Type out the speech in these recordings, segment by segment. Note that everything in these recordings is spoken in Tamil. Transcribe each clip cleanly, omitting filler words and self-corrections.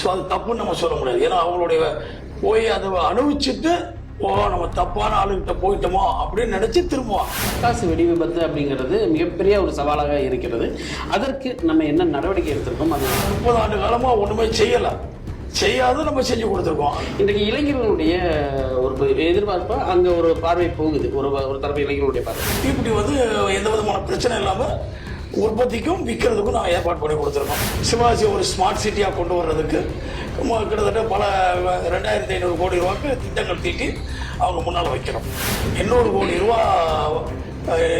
ஸோ அது தப்புன்னு நம்ம சொல்ல முடியாது. ஏன்னா அவங்களுடைய போய் அதை அனுபவிச்சுட்டு நம்ம தப்பான ஆளுகிட்ட போயிட்டோமோ அப்படின்னு நினைச்சு திரும்புவோம். பட்டாசு வெடி விபத்து அப்படிங்கிறது மிகப்பெரிய ஒரு சவாலாக இருக்கிறது. அதற்கு நம்ம என்ன நடவடிக்கை எடுத்திருக்கோம்? அது 30 ஆண்டு காலமா ஒண்ணுமே செய்யாது நம்ம செஞ்சு கொடுத்துருக்கோம். இன்றைக்கு இளைஞர்களுடைய ஒரு எதிர்பார்ப்பா அங்க ஒரு பார்வை போகுது, ஒரு தரப்பு இளைஞர்களுடைய பார்வை. இப்படி எந்த விதமான பிரச்சனை இல்லாம உற்பத்திக்கும் விற்கிறதுக்கும் நாங்கள் ஏற்பாடு பண்ணி கொடுத்துருக்கோம். சிவாஜி ஒரு ஸ்மார்ட் சிட்டியாக கொண்டு வர்றதுக்கு கிட்டத்தட்ட பல 2500 கோடி ரூபாய்க்கு திட்டங்கள் தீட்டி அவங்க முன்னால் வைக்கிறோம். 800 கோடி ரூபா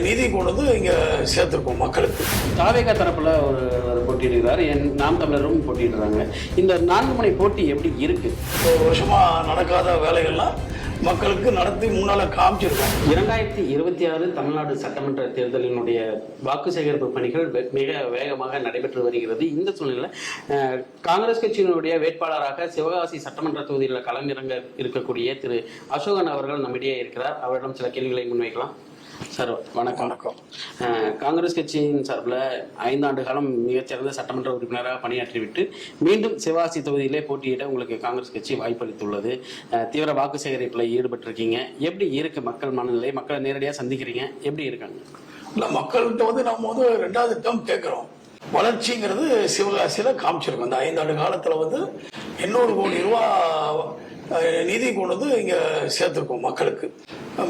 நிதி கொண்டு இங்கே சேர்த்துருக்கோம் மக்களுக்கு. தாவேகா தரப்புல ஒரு போட்டியிடுகிறார், நாம் தமிழரும் போட்டியிடுறாங்க. இந்த 4 முனை போட்டி எப்படி இருக்கு? ஒரு வருஷமா நடக்காத வேலைகள்லாம் மக்களுக்கு நடத்தி முன்னால காமிச்சிருக்கோம். 2026 தமிழ்நாடு சட்டமன்ற தேர்தலினுடைய வாக்கு சேகரிப்பு பணிகள் மிக வேகமாக நடைபெற்று வருகிறது. இந்த சூழ்நிலையில் காங்கிரஸ் கட்சியினுடைய வேட்பாளராக சிவகாசி சட்டமன்ற தொகுதியில் களமிறங்க இருக்கக்கூடிய திரு அசோகன் அவர்கள் நம்மிடையே இருக்கிறார். அவரிடம் சில கேள்விகளை முன்வைக்கலாம். சார் வணக்கம். வணக்கம். காங்கிரஸ் கட்சியின் சார்பில் 5 ஆண்டு காலம் மிகச்சிறந்த சட்டமன்ற உறுப்பினராக பணியாற்றிவிட்டு மீண்டும் சிவகாசி தொகுதியிலே போட்டியிட உங்களுக்கு காங்கிரஸ் கட்சி வாய்ப்பளித்துள்ளது. தீவிர வாக்கு சேகரிப்பில் ஈடுபட்டிருக்கீங்க. எப்படி இருக்கு மக்கள் மனநிலை? மக்களை நேரடியாக சந்திக்கிறீங்க, எப்படி இருக்காங்க? இல்லை, மக்கள்கிட்ட நம்ம 2வது டேர்ம் கேட்குறோம். வளர்ச்சிங்கிறது சிவகாசியில் காமிச்சிருக்கோம். அந்த 5 ஆண்டு காலத்தில் 800 கோடி ரூபா நிதி கொண்டு இங்கே சேர்த்துருக்கோம் மக்களுக்கு.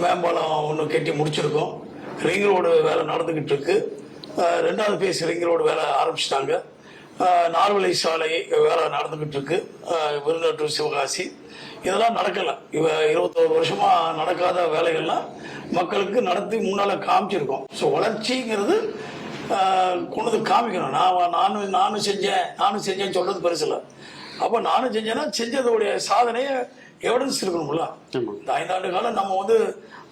மேம்பாலம் ஒன்று கட்டி முடிச்சிருக்கோம். ரிங் ரோடு வேலை நடந்துக்கிட்டு இருக்கு. 2வது பேஸ் ரிங் ரோடு வேலை ஆரம்பிச்சிட்டாங்க. 4 வழி சாலை வேலை நடந்துக்கிட்டு இருக்கு. விருதுநகர் டு சிவகாசி இதெல்லாம் நடக்கலை. 21 வருஷமா நடக்காத வேலைகள்லாம் மக்களுக்கு நடத்தி முன்னால காமிச்சிருக்கோம். ஸோ வளர்ச்சிங்கிறது கொண்டு காமிக்கணும். நானும் செஞ்சேன்னு சொல்றது பெருசு இல்லை. அப்போ நானும் செஞ்சேன்னா செஞ்சதோடைய சாதனையை எவிடன்ஸ் இருக்கணும்ல. இந்த 5 ஆண்டு காலம் நம்ம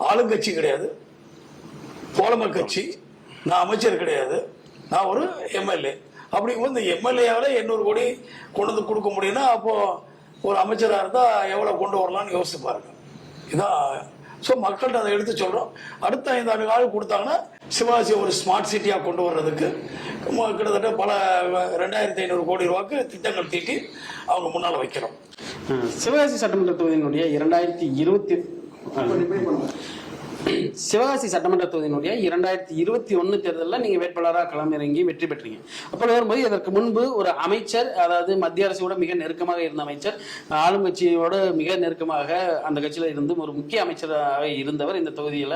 ஆளுங்கட்சி கிடையாது, தோழமை கட்சி. நான் அமைச்சர் கிடையாது, நான் ஒரு எம்எல்ஏ. அப்படிங்கும்போது இந்த எம்எல்ஏவால் 800 கோடி கொண்டு கொடுக்க முடியும்னா அப்போ ஒரு அமைச்சராக இருந்தால் எவ்வளோ கொண்டு வரலாம்னு யோசிச்சு பாருங்க. இதான். ஸோ மக்கள்கிட்ட அதை எடுத்து சொல்கிறோம். அடுத்த 5 ஆண்டு காலம் கொடுத்தாங்கன்னா சிவாஜி ஒரு ஸ்மார்ட் சிட்டியாக கொண்டு வர்றதுக்கு கிட்டத்தட்ட பல 2500 கோடி ரூபாய்க்கு திட்டங்கள் தீட்டி அவங்க முன்னால் வைக்கிறோம். சிவகாசி சட்டமன்ற தொகுதியினுடைய 2021 தேர்தலில் நீங்க வேட்பாளராக களமிறங்கி வெற்றி பெற்றீங்க. அப்படி வரும்போது இதற்கு முன்பு ஒரு அமைச்சர், அதாவது மத்திய அரசோட மிக நெருக்கமாக இருந்த அமைச்சர், ஆளுங்கட்சியோட மிக நெருக்கமாக அந்த கட்சியில இருந்து ஒரு முக்கிய அமைச்சராக இருந்தவர் இந்த தொகுதியில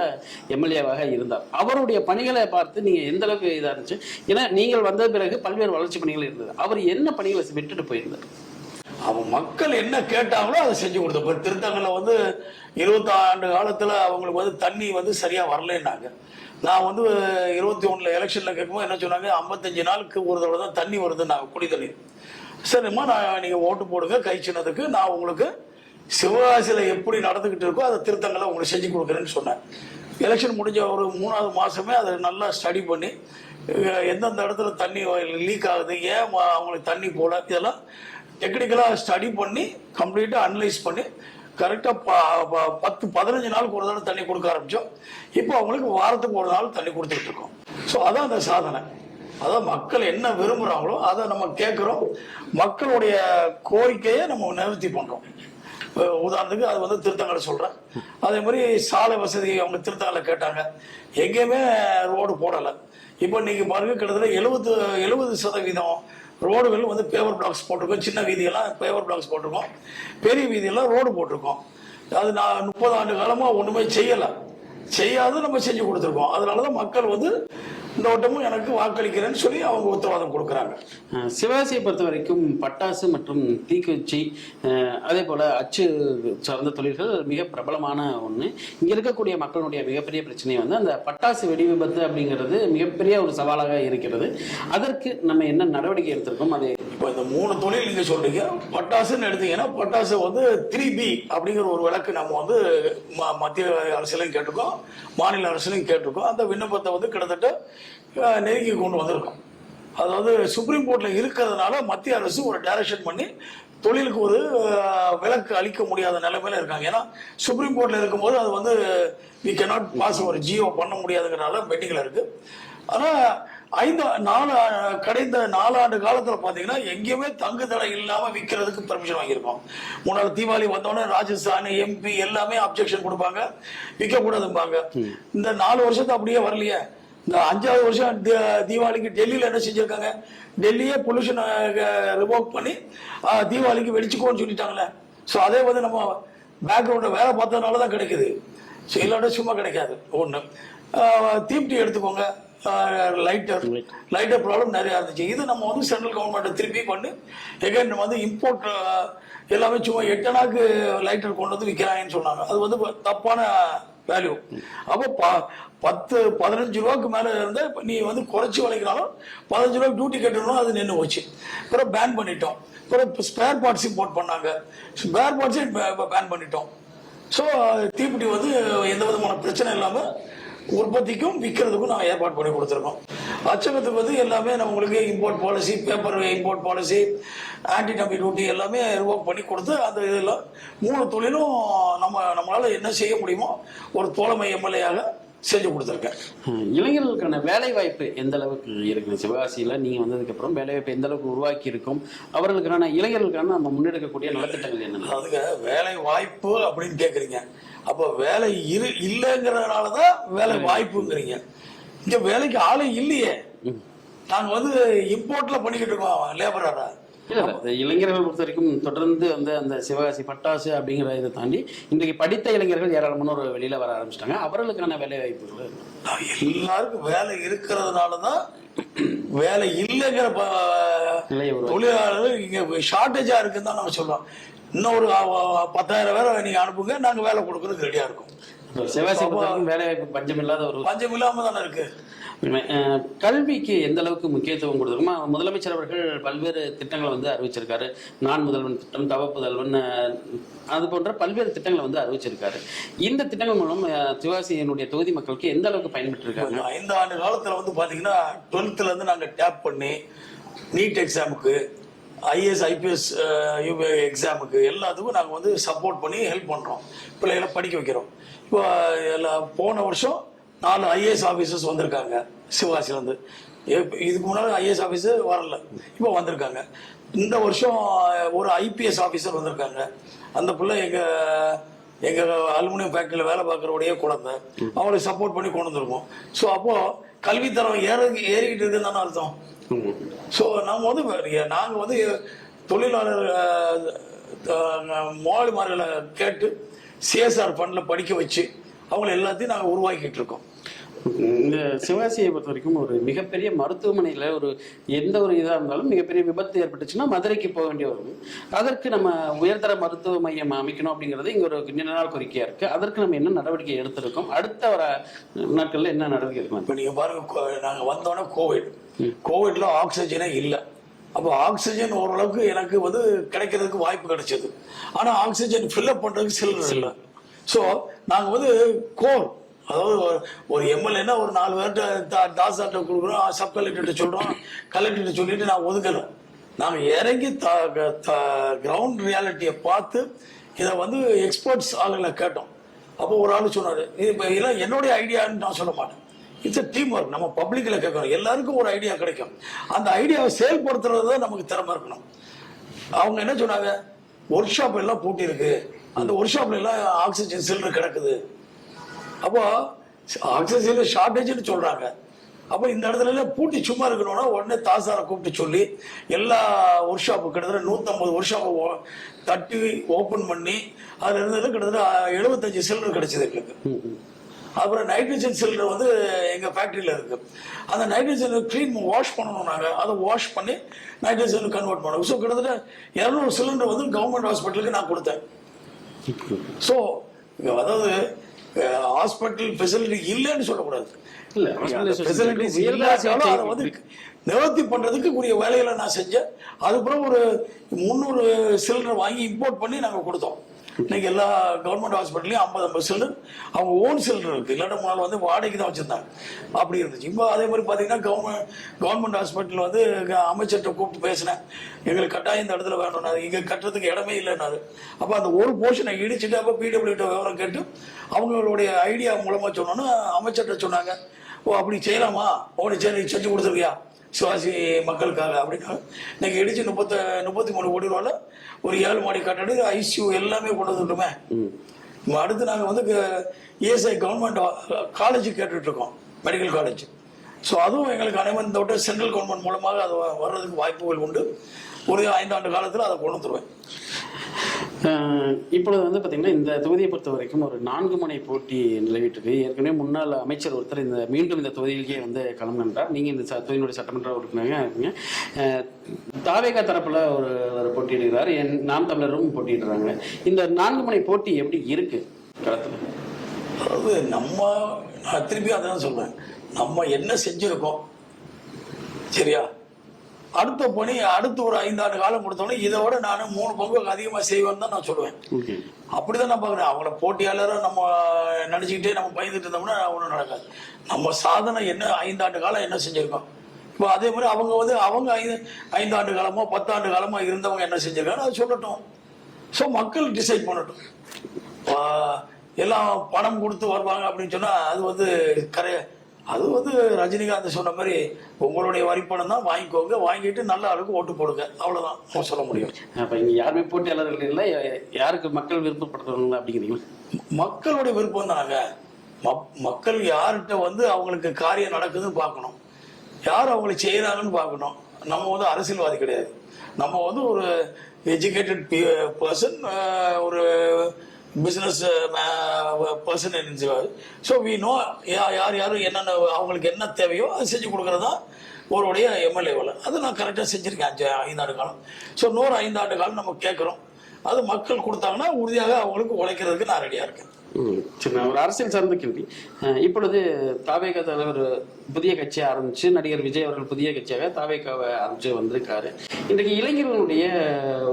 எம்எல்ஏவாக இருந்தார். அவருடைய பணிகளை பார்த்து நீங்க எந்த அளவுக்கு இதா இருந்துச்சு? ஏன்னா நீங்கள் வந்த பிறகு பல்வேறு வளர்ச்சி பணிகள் இருந்தது. அவர் என்ன பணிகளை விட்டுட்டு போயிருந்தார்? அவங்க மக்கள் என்ன கேட்டாங்களோ அதை செஞ்சு கொடுத்த. திருத்தங்கல்ல 20 ஆண்டு காலத்துல அவங்களுக்கு தண்ணி சரியா வரலன்னாங்க. நான் 21 எலெக்ஷன்ல கேட்கும்போது என்ன சொன்னாங்க, 55 நாளுக்கு ஒரு தடவை தான் தண்ணி வருதுன்னாங்க, குடி தண்ணீர். சரிம்மா, நீங்க ஓட்டு போடுங்க கை சின்னதுக்கு, நான் உங்களுக்கு சிவகாசியில எப்படி நடந்துகிட்டு இருக்கோ அதை திருத்தங்களை உங்களுக்கு செஞ்சு கொடுக்குறேன்னு சொன்னேன். எலெக்ஷன் முடிஞ்ச ஒரு 3வது மாசமே அதை நல்லா ஸ்டடி பண்ணி எந்தெந்த இடத்துல தண்ணி லீக் ஆகுது, ஏன் அவங்களுக்கு தண்ணி போல, இதெல்லாம் டெக்னிக்கலாக ஸ்டடி பண்ணி கம்ப்ளீட்டாக அனலைஸ் பண்ணி கரெக்டாக 10-15 நாளுக்கு ஒரு தடவை தண்ணி கொடுக்க ஆரம்பித்தோம். இப்போ அவங்களுக்கு வாரத்துக்கு ஒரு நாள் தண்ணி கொடுத்துக்கிட்டு இருக்கோம். ஸோ அதான் அந்த சாதனை. அதான் மக்கள் என்ன விரும்புகிறாங்களோ அதை நம்ம கேட்குறோம். மக்களுடைய கோரிக்கையை நம்ம நிவர்த்தி பண்ணுறோம். உதாரணத்துக்கு அது திருத்தங்களை சொல்கிறேன். அதே மாதிரி சாலை வசதி அவங்க திருத்தங்களை கேட்டாங்க, எங்கேயுமே ரோடு போடலை. இப்போ நீங்கள் பாருங்க, கிட்டத்தட்ட 70% ரோடுகள் பேவர் பிளாக்ஸ் போட்டிருக்கோம். சின்ன வீதியெல்லாம் பேவர் பிளாக்ஸ் போட்டிருக்கோம், பெரிய வீதியெல்லாம் ரோடு போட்டிருக்கோம். அது நான் 30 ஆண்டு காலமாக ஒன்றுமே செய்யாது நம்ம செஞ்சு கொடுத்துருக்கோம். அதனாலதான் மக்கள் இந்த வட்டமும் எனக்கு வாக்களிக்கிறேன்னு சொல்லி அவங்க உத்தரவாதம் கொடுக்குறாங்க. சிவகாசியை பொறுத்த வரைக்கும் பட்டாசு மற்றும் தீக்குச்சி, அதே போல அச்சு சார்ந்த தொழில்கள் மிக பிரபலமான ஒன்று. இங்க இருக்கக்கூடிய மக்களுடைய மிகப்பெரிய பிரச்சனை அந்த பட்டாசு வெடி விபத்து அப்படிங்கிறது மிகப்பெரிய ஒரு சவாலாக இருக்கிறது. அதற்கு நம்ம என்ன நடவடிக்கை எடுத்திருக்கோம்? அது இப்போ இந்த 3 தொழில் நீங்க சொல்றீங்க. பட்டாசுன்னு எடுத்தீங்கன்னா பட்டாசு 3B அப்படிங்கிற ஒரு விளக்கு நம்ம மத்திய அரசியலையும் கேட்டிருக்கோம், மாநில அரசியலையும் கேட்டிருக்கோம். அந்த விண்ணப்பத்தை கிட்டத்தட்ட நெருங்கி கொண்டு வந்திருக்கோம். அதாவது சுப்ரீம் கோர்ட்ல இருக்கிறதுனால மத்திய அரசு ஒரு டைரக்ஷன் பண்ணி தொழிலுக்கு ஒரு விலக்கு அளிக்க முடியாத நிலைமையில இருக்காங்க. ஏன்னா சுப்ரீம் கோர்ட்ல இருக்கும்போது அது வி கேனாட் பாஸ் ஒரு ஜியோ பண்ண முடியாதுங்கிறனால பெண்டிங்ல இருக்கு. ஆனா கடைந்த 4 ஆண்டு காலத்துல பாத்தீங்கன்னா எங்கேயுமே தங்கு தடை இல்லாம விற்கிறதுக்கு பெர்மிஷன் வாங்கியிருக்கோம். முன்னாள் தீபாவளி வந்தோடனே ராஜஸ்தான் MP எல்லாமே அப்ஜெக்ஷன் கொடுப்பாங்க, விற்க கூடாதும்பாங்க. இந்த 4 வருஷத்தை அப்படியே வரலையே. இந்த 5வது வருஷம் தீபாவளிக்கு டெல்லியில என்ன செஞ்சிருக்காங்க, டெல்லியே பொல்யூஷன் ரிவோக் பண்ணி தீபாவளிக்கு வெடிச்சுக்கோன்னு சொல்லிட்டாங்களே. ஸோ அதே வந்து நம்ம பேக்ரவுண்ட வேலை பார்த்ததுனாலதான் கிடைக்குது. ஸோ இல்லாட்ட சும்மா கிடைக்காது. ஒண்ணு தீப்டி எடுத்துக்கோங்க, லைட்டர் ப்ராப்ளம் நிறைய இருந்துச்சு. இது நம்ம வந்து சென்ட்ரல் கவர்மெண்ட் திருப்பி பண்ணி எகைன் வந்து இம்போர்ட் எல்லாமே சும்மா 8 அணாக்கு லைட்டர் கொண்டு வந்து விற்கிறாங்கன்னு சொன்னாங்க. அது வந்து தப்பான வேல்யூ. அப்போ 10-15 ரூபாய்க்கு மேல இருந்தா நீ வந்து குறைச்சி வளைக்கிறாலும் 15 ரூபாய்க்கு டியூட்டி கட்டணும், அது நின்று போச்சு. அப்புறம் பேன் பண்ணிட்டோம். அப்புறம் ஸ்பேர் பார்ட்ஸ் இம்போர்ட் பண்ணாங்க, ஸ்பேர் பார்ட்ஸே பேன் பண்ணிட்டோம். ஸோ தீப்பிடி வந்து எந்த விதமான பிரச்சனை இல்லாம உற்பத்திக்கும் விற்கிறதுக்கும் நாங்கள் ஏற்பாடு பண்ணி கொடுத்துருக்கோம். அச்சகத்துக்கு வந்து எல்லாமே நம்மளுக்கு import policy, paper import policy, anti dumping duty எல்லாமே ரிவோக் பண்ணி கொடுத்து அந்த இதெல்லாம் 3 தொழிலும் நம்மளால என்ன செய்ய முடியுமோ ஒரு தோழமை MLA-யாக செஞ்சு கொடுத்துருக்கேன். இளைஞர்களுக்கான வேலை வாய்ப்பு எந்த அளவுக்கு இருக்கு சிவகாசியில நீங்க வந்ததுக்கு அப்புறம் வேலை வாய்ப்பு எந்த அளவுக்கு உருவாக்கி இருக்கும், அவர்களுக்கான இளைஞர்களுக்கான நம்ம முன்னெடுக்கக்கூடிய நலத்திட்டங்கள் என்ன? அதுக்கு வேலை வாய்ப்பு அப்படின்னு கேக்குறீங்க. அப்ப வேலை இல்லைங்கிறதுனாலதான் வேலை வாய்ப்புங்கிறீங்க. இங்க வேலைக்கு ஆளே இல்லையே. நாங்க வந்து இம்போர்ட்ல பண்ணிக்கிட்டு இருக்கோம் லேபரா. இளைஞர்கள் பொறுத்த வரைக்கும் தொடர்ந்து வந்து அந்த சிவகாசி பட்டாசு அப்படிங்கிற இதை தாண்டி இன்றைக்கு படித்த இளைஞர்கள் ஏராளமான ஒரு வெளியில வர ஆரம்பிச்சிட்டாங்க. அவர்களுக்கான வேலை வாய்ப்புகள் எல்லாருக்கும் வேலை இருக்கிறதுனாலதான் வேலை இல்லைங்கிற தொழிலாளர்கள் இங்க ஷார்டேஜா இருக்குன்னு தான் நம்ம சொல்றோம். இன்னும் ஒரு 10,000 பேரை நீங்க அனுப்புங்க, நாங்க வேலை கொடுக்கறதுக்கு ரெடியா இருக்கோம். சிவகாசி வேலை வாய்ப்பு பஞ்சம் இல்லாத ஒரு பஞ்சம் இல்லாம தானே இருக்கு. கல்விக்கு எந்த அளவுக்கு முக்கியத்துவம் கொடுத்துருக்கோமா? முதலமைச்சர் அவர்கள் பல்வேறு திட்டங்களை வந்து அறிவிச்சிருக்காரு. நான் முதல்வன் திட்டம், தவ புதல்வன், அது போன்ற பல்வேறு திட்டங்களை வந்து அறிவிச்சிருக்காரு. இந்த திட்டங்கள் மூலம் சிவகாசியினுடைய தொகுதி மக்களுக்கு எந்த அளவுக்கு பயன்பெற்று இருக்காங்க? 5 ஆண்டு காலத்துல வந்து பாத்தீங்கன்னா 12th இருந்து நாங்க டேப் பண்ணி நீட் எக்ஸாமுக்கு, IAS IPS எக்ஸாமுக்கு எல்லாத்துக்கும் நாங்கள் வந்து சப்போர்ட் பண்ணி ஹெல்ப் பண்ணுறோம். பிள்ளைகளை படிக்க வைக்கிறோம். இப்போ போன வருஷம் 4 IAS ஆஃபீஸர்ஸ் வந்திருக்காங்க சிவகாசிலேருந்து. இதுக்கு முன்னாடி IAS ஆஃபீஸர் வரல, இப்போ வந்திருக்காங்க. இந்த வருஷம் ஒரு IPS ஆஃபீஸர் வந்திருக்காங்க. அந்த பிள்ளை எங்கள் அலுமினியம் ஃபேக்டரியில் வேலை பார்க்குறவுடைய குழந்தை, அவங்களுக்கு சப்போர்ட் பண்ணி கொண்டு வந்திருக்கோம். ஸோ அப்போது கல்வித்தரம் ஏறிக்கிட்டு இருக்குன்னு தானே அர்த்தம். ஸோ நம்ம வந்து நாங்கள் வந்து தொழிலாளர் முதலாளிமார்களை கேட்டு CSR ஃபண்டில் படிக்க வச்சு அவங்களை எல்லாத்தையும் நாங்கள் உருவாக்கிட்டு இருக்கோம். இந்த சிவகாசியை பொறுத்த வரைக்கும் ஒரு மிகப்பெரிய மருத்துவமனையில் ஒரு எந்த ஒரு இதாக இருந்தாலும் மிகப்பெரிய விபத்து ஏற்பட்டுச்சுன்னா மதுரைக்கு போக வேண்டிய வரும். அதற்கு நம்ம உயர்தர மருத்துவ மையம் அமைக்கணும் அப்படிங்கிறது இங்கே ஒரு நீண்ட நாள் கோரிக்கையாக இருக்குது. அதற்கு நம்ம என்ன நடவடிக்கை எடுத்திருக்கோம், அடுத்த வர நாட்களில் என்ன நடவடிக்கை எடுக்கலாம்? இப்போ நீங்கள் பாருங்க, நாங்கள் வந்தோடனே கோவிட்ல ஆக்சிஜனே இல்லை. அப்போ ஆக்சிஜன் ஓரளவுக்கு எனக்கு வந்து கிடைக்கிறதுக்கு வாய்ப்பு கிடைச்சது. ஆனால் ஆக்சிஜன் ஃபில்அப் பண்ணுறதுக்கு சிலிண்டர் இல்லை. ஸோ நாங்கள் வந்து அதாவது ஒரு MLA-னா ஒரு 4 பேர்கிட்ட தாசார்ட்ட கொடுக்குறோம், சப் கலெக்டர்கிட்ட சொல்கிறோம், கலெக்டர்கிட்ட சொல்லிட்டு நான் ஒதுக்கணும். நாங்கள் இறங்கி கிரவுண்ட் ரியாலிட்டியை பார்த்து இதை வந்து எக்ஸ்பர்ட்ஸ் ஆளுங்களை கேட்டோம். அப்போ ஒரு ஆள் சொன்னார், இப்போ இதெல்லாம் என்னுடைய ஐடியான்னு நான் சொல்ல மாட்டேன். It's team work. நம்ம பப்ளிக்ல கேட்கணும், எல்லாருக்கும் ஒரு ஐடியா கிடைக்கும். அந்த ஐடியாவை செயல்படுத்துறது தான் நமக்கு திறமை இருக்கணும். அவங்க என்ன சொன்னாங்க, ஒர்க் ஷாப் எல்லாம் பூட்டி இருக்கு, அந்த ஒர்க் ஷாப்ல எல்லாம் ஆக்சிஜன் சிலிண்டர் கிடக்குது. அப்போ ஆக்சிஜன் ஷார்டேஜ்னு சொல்றாங்க. அப்போ இந்த இடத்துல பூட்டி சும்மா இருக்கணும்னா உடனே தாசாரை கூப்பிட்டு சொல்லி எல்லா ஒர்க் ஷாப்பு கிட்டத்தட்ட 150 ஒர்க் ஷாப்பை தட்டி ஓப்பன் பண்ணி அதுல இருந்தது கிட்டத்தட்ட 75 சிலிண்டர் கிடைச்சது எங்களுக்கு. அப்புறம் நைட்ரஜன் சிலிண்டர் வந்து எங்க ஃபேக்டரியில இருக்கு. அந்த நைட்ரஜன் கிளீன் வாஷ் பண்ணணும், நாங்கள் அதை வாஷ் பண்ணி நைட்ரஜன் கன்வெர்ட் பண்ணோம். ஸோ கிட்டத்தட்ட 200 சிலிண்டர் வந்து கவர்மெண்ட் ஹாஸ்பிட்டலுக்கு நான் கொடுத்தேன். ஸோ அதாவது ஹாஸ்பிட்டல் ஃபெசிலிட்டி இல்லைன்னு சொல்லக்கூடாது, ஃபெசிலிட்டிஸ் இல்லாட்டாலும் அதை வந்து நிவர்த்தி பண்றதுக்கு கூடிய வேலைகளை நான் செஞ்சேன். அதுக்கப்புறம் ஒரு 300 சிலிண்டர் வாங்கி இம்போர்ட் பண்ணி நாங்கள் கொடுத்தோம். இன்னைக்கு எல்லா கவர்மெண்ட் ஹாஸ்பிட்டல்லையும் 50 சிலிண்டர் அவங்க ஓன் சிலிண்டர் இருக்கு. இல்லாட்ட முன்னால் வந்து வாடகைக்கு தான் வச்சிருந்தாங்க, அப்படி இருந்துச்சு. இப்போ அதே மாதிரி பார்த்தீங்கன்னா கவர்மெண்ட் ஹாஸ்பிட்டல் வந்து அமைச்சர்கிட்ட கூப்பிட்டு பேசினேன், எங்களுக்கு கட்டாயம் இந்த இடத்துல வேணும்னாரு, இங்கே கட்டுறதுக்கு இடமே இல்லைன்னாரு. அப்போ அந்த ஒரு போர்ஷனை இடிச்சுட்டு அப்போ PWD விவரம் கேட்டு அவங்களுடைய ஐடியா மூலமாக சொன்னோன்னா அமைச்சர்கிட்ட சொன்னாங்க, ஓ அப்படி செய்யலாமா, உனக்கு சரி செஞ்சு கொடுத்துருக்கியா சிவாசி மக்களுக்காக அப்படின்னா இன்னைக்கு இடிச்சு 33 கோடி ரூபால ஒரு 7 மாடி கட்டடம், ஐசியூ எல்லாமே கொண்டு வந்துட்டோமே. அடுத்து நாங்கள் வந்து இஎஸ்ஐ கவர்மெண்ட் காலேஜ் கேட்டுட்டு இருக்கோம், மெடிக்கல் காலேஜ். ஸோ அதுவும் எங்களுக்கு அனைவரும் இந்த விட்டு சென்ட்ரல் கவர்மெண்ட் மூலமாக அது வர்றதுக்கு வாய்ப்புகள் உண்டு. ஒரு 5 ஆண்டு காலத்தில் அதை கொண்டு வந்துருவேன். இப்பொழுது வந்து பார்த்தீங்கன்னா இந்த தொகுதியை பொறுத்த வரைக்கும் ஒரு 4 முனை போட்டி நிலவிட்டது. ஏற்கனவே முன்னாள் அமைச்சர் ஒருத்தர் மீண்டும் இந்த தொகுதியிலேயே வந்து களம். நீங்கள் இந்த தொகுதியினுடைய சட்டமன்ற உறுப்பினராக இருக்கீங்க. தாவேகா தரப்புல ஒரு போட்டியிடுகிறார், நாம் தமிழரும் போட்டியிடுறாங்க. இந்த 4 முனை போட்டி எப்படி இருக்கு களத்தில்? அதாவது நான் திருப்பி அதான் சொல்றேன், நம்ம என்ன செஞ்சிருக்கோம் சரியா, அடுத்த பணி அடுத்து ஒரு 5 ஆண்டு காலம் கொடுத்தோன்னே இதை விட நான் 3 பங்கு அதிகமாக செய்வேன்னு தான் நான் சொல்லுவேன். அப்படிதான் நான் பார்க்குறேன். அவங்கள போட்டியாளரை நம்ம நினச்சிக்கிட்டே நம்ம பயந்துட்டு இருந்தோம்னா ஒன்றும் நடக்காது. நம்ம சாதனை என்ன 5 ஆண்டு காலம் என்ன செஞ்சுருக்கோம். இப்போ அதே மாதிரி அவங்க 5 ஆண்டு காலமோ 10 ஆண்டு காலமோ இருந்தவங்க என்ன செஞ்சிருக்காங்க அதை சொல்லட்டும். ஸோ மக்கள் டிசைட் பண்ணட்டும். எல்லாம் பணம் கொடுத்து வருவாங்க அப்படின்னு சொன்னால் அது வந்து அது வந்து ரஜினிகாந்த் சொன்ன மாதிரி உங்களுடைய வரிப்பணம் தான் வாங்கிக்கோங்க, வாங்கிட்டு நல்ல ஆளுக்கு ஓட்டு போடுங்க, அவ்வளோதான் சொல்ல முடியும். அப்போ இங்கே யாருமே போட்டியாளர்கள் இல்லை, யாருக்கு மக்கள் விருப்பப்படுத்துவாங்களா அப்படிங்கிறீங்க? மக்களுடைய விருப்பம் தானாங்க. மக்கள் யார்கிட்ட வந்து அவங்களுக்கு காரியம் நடக்குதுன்னு பார்க்கணும், யார் அவங்களுக்கு செய்கிறாங்கன்னு பார்க்கணும். நம்ம வந்து அரசியல்வாதி கிடையாது, நம்ம வந்து ஒரு எஜுகேட்டட் பர்சன், ஒரு business person. So we know யார் என்னென்ன அவங்களுக்கு என்ன தேவையோ அது செஞ்சு கொடுக்குறது தான் ஒருடைய எம்எல்ஏ வேலை. அது நான் கரெக்டாக செஞ்சுருக்கேன் 5 ஆண்டு காலம். ஸோ 5 ஆண்டு காலம் நம்ம கேட்குறோம், அது மக்கள் கொடுத்தாங்கன்னா உறுதியாக அவங்களுக்கு உழைக்கிறதுக்கு நான் ரெடியாக இருக்கேன். சரி, ஒரு அரசியல் சார்ந்த கேள்வி. இப்பொழுது தாவேகா தலைவர் புதிய கட்சியை ஆரம்பிச்சு, நடிகர் விஜய் அவர்கள் புதிய கட்சியாக தாவேகாவை ஆரம்பிச்சு வந்திருக்காரு. இன்றைக்கு இளைஞர்களுடைய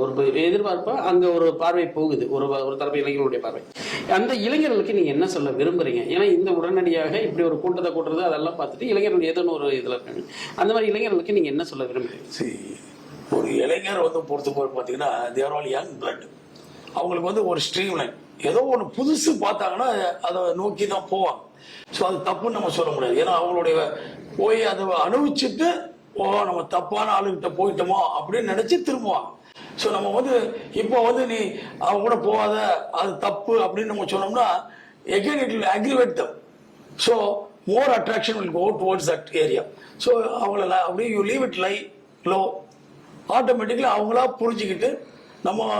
ஒரு எதிர்பார்ப்பா அங்க ஒரு பார்வை போகுது, ஒரு தரப்பு இளைஞர்களுடைய பார்வை. அந்த இளைஞர்களுக்கு நீங்க என்ன சொல்ல விரும்புறீங்க? ஏன்னா இந்த உடனடியாக இப்படி ஒரு கூட்டத்தை கூட்டுறது அதெல்லாம் பார்த்துட்டு இளைஞர்கள் ஏதோ ஒரு இதுல இருக்காங்க. அந்த மாதிரி இளைஞர்களுக்கு நீங்க என்ன சொல்ல விரும்புறீங்க? ஒரு இளைஞர் வந்து பொறுத்தவரை பார்த்தீங்கன்னா தேர் ஆல் யங் பிளட். அவங்களுக்கு வந்து ஒரு ஸ்ட்ரீம் லைன் ஏதோ ஒன்று புதுசு பார்த்தாங்கன்னா அதை நோக்கி தான் போவாங்க. ஸோ அது தப்புன்னு நம்ம சொல்ல முடியாது. ஏன்னா அவங்களுடைய போய் அதை அனுபவிச்சுட்டு நம்ம தப்பான ஆளுகிட்ட போயிட்டோமோ அப்படின்னு நினைச்சு திரும்புவாங்க. ஸோ நம்ம வந்து இப்போ வந்து நீ அவங்க கூட போகாத, அது தப்பு அப்படின்னு நம்ம சொன்னோம்னா again it will aggravate them. So more attraction will go towards that area. So அவங்கள அப்படியே you leave it lie low, automatically அவங்களா புரிஞ்சுக்கிட்டு நம்ம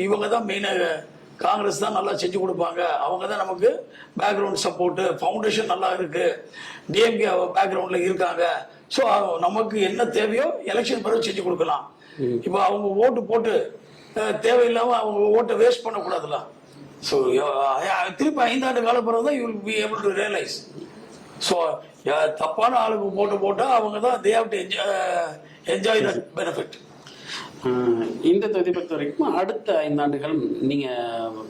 இவங்க தான் மெயினாக காங்கிரஸ் தான் நல்லா செஞ்சு கொடுப்பாங்க, அவங்க தான் நமக்கு பேக்ரவுண்ட் சப்போர்ட்டு, ஃபவுண்டேஷன் நல்லா இருக்கு, டிஎம்கே பேக்ரவுண்ட்ல இருக்காங்க. ஸோ நமக்கு என்ன தேவையோ எலெக்ஷன் பிறகு செஞ்சு கொடுக்கலாம். இப்போ அவங்க ஓட்டு போட்டு தேவையில்லாம அவங்க ஓட்டை வேஸ்ட் பண்ணக்கூடாதுல்ல. ஸோ திருப்பி 5 ஆண்டு கால பிறகு தான் you will be able to realise. So தப்பான ஆளுக்கு போட்டா அவங்க தான் they have to enjoy that benefit. இந்த தொகுதி பொறுத்த வரைக்கும் அடுத்த 5 ஆண்டுகள் நீங்க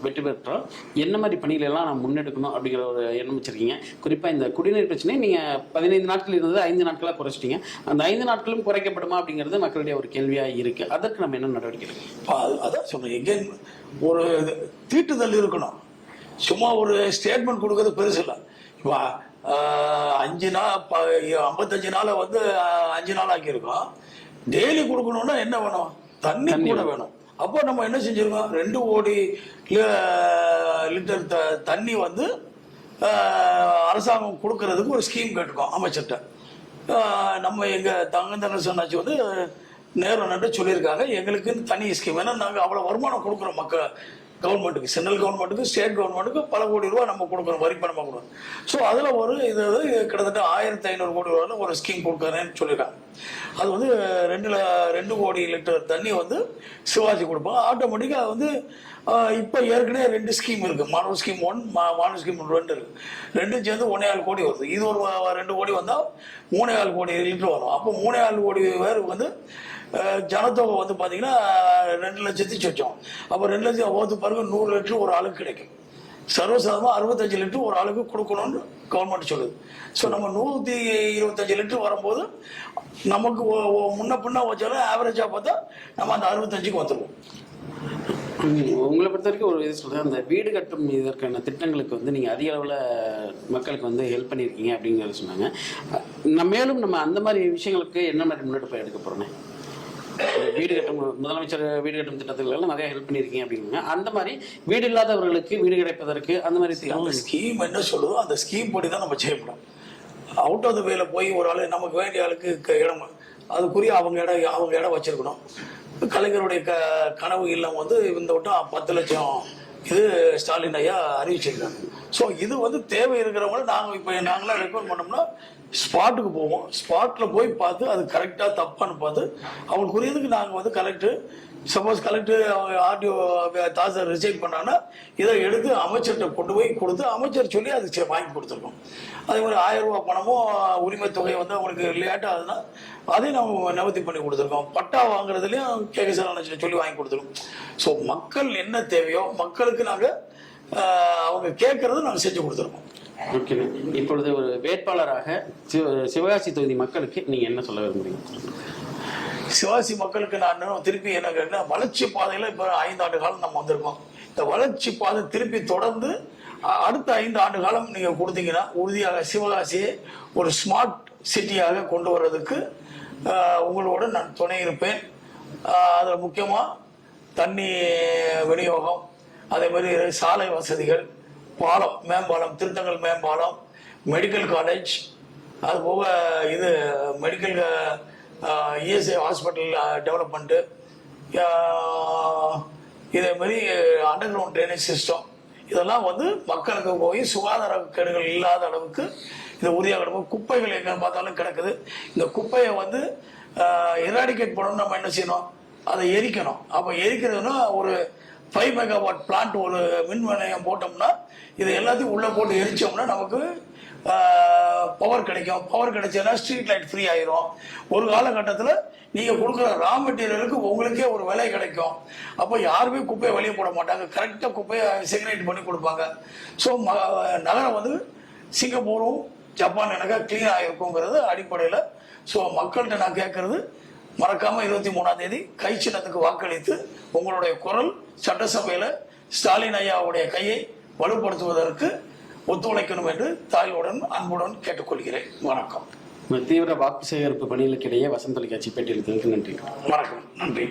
வெற்றி பெற்றால் என்ன மாதிரி பணிகள் எல்லாம் நான் முன்னெடுக்கணும் அப்படிங்கிற ஒரு எண்ணம் வச்சிருக்கீங்க? குறிப்பா இந்த குடிநீர் பிரச்சனை நீங்க 15 நாட்கள் இருந்தது 5 நாட்களா குறைச்சிட்டீங்க. அந்த 5 நாட்களும் குறைக்கப்படுமா அப்படிங்கிறது மக்களுடைய ஒரு கேள்வியா இருக்கு. அதற்கு நம்ம என்ன நடவடிக்கை எடுக்கணும்? அதான் சொல்றேன், எகெயின் ஒரு தீட்டுதல் இருக்கணும். சும்மா ஒரு ஸ்டேட்மெண்ட் கொடுக்கறது பெருசு இல்லை. இப்போ 5 நாள் 55 நாளை வந்து 5 நாள் ஆக்கியிருக்கோம். டெய்லி கொடுக்கணும்னா என்ன வேணும்? தண்ணி கூட வேணும். அப்போ நம்ம என்ன செஞ்சிருக்கோம், 2 கோடி லிட்டர் தண்ணி வந்து அரசாங்கம் கொடுக்கறதுக்கு ஒரு ஸ்கீம் கேட்டுக்கோம் அமைச்சர்கிட்ட. நம்ம எங்க தங்கந்தனர் சொன்னாச்சு வந்து நேரம் நட்டு சொல்லியிருக்காங்க, எங்களுக்கு தனி ஸ்கீம். ஏன்னா நாங்கள் அவ்வளோ வருமானம் கொடுக்குறோம் கவர்மெண்ட்டுக்கு, சென்ட்ரல் கவர்மெண்ட்டுக்கு, ஸ்டேட் கவர்மெண்ட்டுக்கு பல கோடி ரூபா நம்ம கொடுக்குறோம், வரிப்பணமாக கொடுக்குறோம். ஸோ அதில் ஒரு இது கிட்டத்தட்ட 1500 கோடி ரூபாயில் ஒரு ஸ்கீம் கொடுக்குறேன்னு சொல்லியிருக்காங்க. அது வந்து 2 கோடி லிட்டர் தண்ணி வந்து சிவாஜி கொடுப்பாங்க. ஆட்டோமேட்டிக்காக வந்து இப்போ ஏற்கனவே 2 ஸ்கீம் இருக்குது, மாணவர் ஸ்கீம் 1, மாணவர் ஸ்கீம் 2 இருக்குது. 2 சேர்ந்து 1.25 கோடி வருது. இது ஒரு 2 கோடி வந்தால் 3.25 கோடி லிட்டர் வரும். அப்போ 3.25 கோடி பேருக்கு வந்து ஜனத்தொகை வந்து பார்த்தீங்கன்னா 2 லட்சத்தி சொச்சம். அப்போ 2 லட்சம் போகிறது பிறகு 100 லிட்டர் ஒரு ஆளுக்கு கிடைக்கும். சர்வசாதாரணமாக 65 லிட்டர் ஒரு ஆளுக்கு கொடுக்கணும்னு கவர்மெண்ட் சொல்லுது. ஸோ நம்ம 125 லிட்டர் வரும்போது நமக்கு முன்ன பின்ன வச்சாலும் ஆவரேஜாக பார்த்தா நம்ம அந்த 65க்கு வந்துடுவோம். உங்களை பொறுத்த வரைக்கும் ஒரு இது சொல்கிறேன், அந்த வீடு கட்டும் இதற்கான திட்டங்களுக்கு வந்து நீங்கள் அதிக அளவில் மக்களுக்கு வந்து ஹெல்ப் பண்ணியிருக்கீங்க அப்படிங்கிறத சொன்னாங்க. மேலும் நம்ம அந்த மாதிரி விஷயங்களுக்கு என்ன மாதிரி முன்னெடுப்பு எடுக்க போகிறோன்னே? வீடு கட்டும் முதலமைச்சர் வீடு கட்டும் திட்டத்துக்கு நிறைய ஹெல்ப் பண்ணியிருக்கீங்க அப்படிங்க. அந்த மாதிரி வீடு இல்லாதவர்களுக்கு வீடு கிடைப்பதற்கு அந்த மாதிரி ஸ்கீம் என்ன சொல்லுதோ அந்த ஸ்கீம் படி தான் நம்ம செய்யப்படும். அவுட் ஆஃப் த வேல போய் ஒரு ஆள் நமக்கு வேண்டிய ஆளுக்கு இடம் அதுக்குரிய அவங்க இடம் வச்சிருக்கணும். கலைஞருடைய கனவு இல்லம் வந்து இந்த வட்டம் 10 லட்சம் இது ஸ்டாலின் ஐயா அறிவிச்சிருக்காங்க. ஸோ இது வந்து தேவை இருக்கிறவங்கள நாங்களாம் ரெக்கமெண்ட் பண்ணோம்னா ஸ்பாட்டுக்கு போவோம். ஸ்பாட்டில் போய் பார்த்து அது கரெக்டாக தப்பான்னு பார்த்து அவங்களுக்குரியதுக்கு நாங்கள் வந்து கலெக்டர் சப்போஸ் கலெக்டர் அவங்க ஆர்டிஓ தாசர் ரிஜெக்ட் பண்ணாங்கன்னா இதை எடுத்து அமைச்சர்கிட்ட கொண்டு போய் கொடுத்து அமைச்சர் சொல்லி அது வாங்கி கொடுத்துருக்கோம். அதே மாதிரி 1000 ரூபா பணமும் உரிமை தொகை வந்து அவங்களுக்கு லேட் ஆகுதுன்னா அதையும் நம்ம நிவர்த்தி பண்ணி கொடுத்துருக்கோம். பட்டா வாங்குறதுலையும் கேட்க சொல்லி வாங்கி கொடுத்துருக்கோம். ஸோ மக்கள் என்ன தேவையோ மக்களுக்கு நாங்கள் அவங்க கேட்கறத நாங்கள் செஞ்சு கொடுத்துருக்கோம். ஓகே, இப்பொழுது ஒரு வேட்பாளராக சிவகாசி தொகுதி மக்களுக்கு நீங்கள் என்ன சொல்ல விரும்புறீங்க? சிவகாசி மக்களுக்கு நான் திருப்பி என்ன கேட்டேன்னா, வளர்ச்சி பாதையில் இப்போ 5 ஆண்டு காலம் நம்ம வந்திருக்கோம். இந்த வளர்ச்சி பாதை திருப்பி தொடர்ந்து அடுத்த 5 ஆண்டு காலம் நீங்கள் கொடுத்தீங்கன்னா உறுதியாக சிவகாசியை ஒரு ஸ்மார்ட் சிட்டியாக கொண்டு வர்றதுக்கு உங்களோட நான் துணை இருப்பேன். அதில் முக்கியமாக தண்ணி விநியோகம், அதே மாதிரி சாலை வசதிகள், பாலம் மேம்பாலம், திருத்தங்கள் மேம்பாலம், மெடிக்கல் காலேஜ், அதுபோக இது மெடிக்கல் இஎஸ்ஐ ஹாஸ்பிட்டல் டெவலப்மெண்ட்டு, இதே மாதிரி அண்டர் கிரவுண்ட் ட்ரைனேஜ் சிஸ்டம், இதெல்லாம் வந்து மக்களுக்கு போய் சுகாதார கேடுகள் இல்லாத அளவுக்கு இதை உறுதியாக கிடக்கும். குப்பைகள் எங்கே பார்த்தாலும் கிடக்குது. இந்த குப்பையை வந்து எராடிகேட் பண்ணணும்னு நம்ம என்ன செய்யணும், அதை எரிக்கணும். அப்போ எரிக்கிறதுனா ஒரு 5 மெகாவாட் பிளான்ட் ஒரு மின் நிலையம் போட்டோம்னா இது எல்லாத்தையும் உள்ளே போட்டு எரிச்சோம்னா நமக்கு பவர் கிடைக்கும். பவர் கிடைச்சதுன்னா ஸ்ட்ரீட் லைட் ஃப்ரீ ஆயிரும். ஒரு காலகட்டத்தில் நீங்கள் கொடுக்குற ரா மெட்டீரியலுக்கு உங்களுக்கே ஒரு விலை கிடைக்கும். அப்போ யாருமே குப்பையை வெளியே போட மாட்டாங்க, கரெக்டாக குப்பையை செக்ரேட் பண்ணி கொடுப்பாங்க. ஸோ நகரம் வந்து சிங்கப்பூரும் ஜப்பான் எனக்கு கிளீனாக இருக்குங்கிறது அடிப்படையில். ஸோ மக்கள்கிட்ட நான் கேட்கறது, மறக்காமல் 23ஆம் தேதி கை சின்னத்துக்கு வாக்களித்து உங்களுடைய குரல் சட்டசபையில் ஸ்டாலின் ஐயாவுடைய கையை வலுப்படுத்துவதற்கு ஒத்துழைக்கணும் என்று தாயுடன் அன்புடன் கேட்டுக்கொள்கிறேன். வணக்கம். தீவிர வாக்கு சேகரிப்பு பணிகளுக்கிடையே வசந்த் தொலைக்காட்சி பேட்டியளித்ததற்கு நன்றி. வணக்கம். நன்றி.